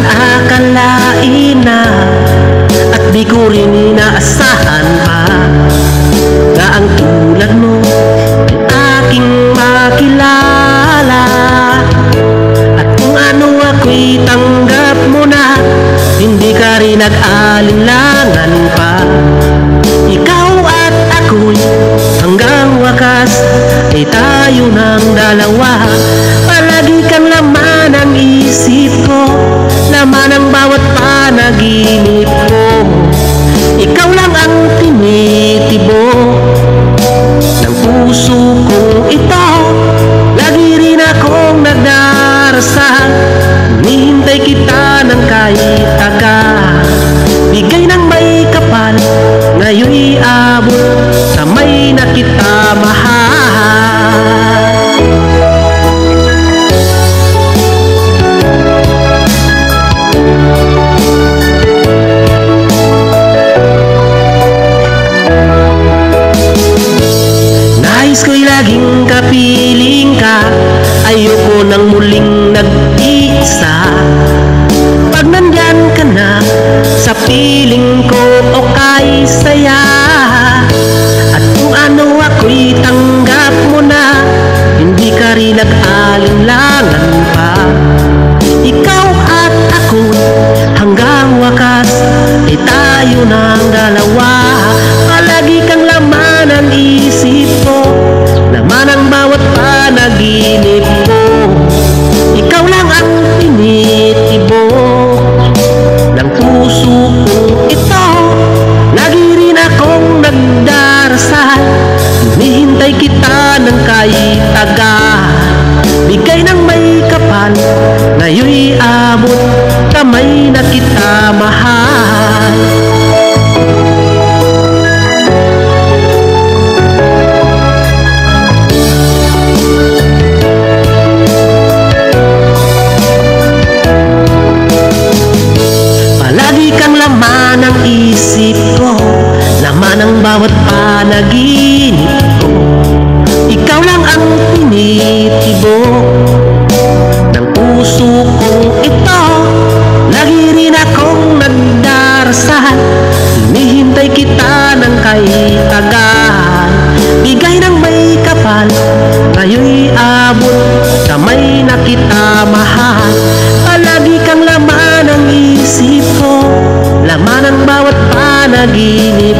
akalain na, at di ko rin inaasahan pa, na ang tulad mo ay aking makilala. At kung ano ako'y tanggap mo na, hindi ka rin nag-alinlangan pa. Ikaw at ako'y hanggang wakas ay tayo ng dalawa. Palagi kang laman ng isip ko, laman ng bawat panaginip ko. Ikaw lang ang tinitibok ng puso kong ito. Lagi rin akong nagdarasal, hinihintay kita ng kahit tagal. Bigay ng may kapal, ngayon'y abot kamay na kita mahal. Nais ko'y laging kapiling ka, ayoko nang muling nag-iisa. Pag nandyan ka na sa piling ko, okay saya. At kung ano ako'y tanggap mo na, hindi ka rin nag-alinlangan pa. Ikaw at ako hanggang wakas ay tayo ng dalawa. Palagi kang laman ng isip ko, laman ang bawat panaginip ko. Ikaw lang ang tinitibok ng puso kong ito. Lagi rin akong nagdarasal, hinihintay kita ng kahit tagal. Bigay ng may kapal, ngayon'y abot kamay na kita mahal. Palagi kang laman ng isip ko, laman ng bawat panaginip ko. Ikaw lang ang tinitibok ng puso kong ito. Lagi rin akong nagdarasal, hinihintay kita ng kahit tagal. Bigay ng may kapal, ngayon'y abot kamay na kita mahal. Palagi kang laman ng isip ko, laman ng bawat panaginip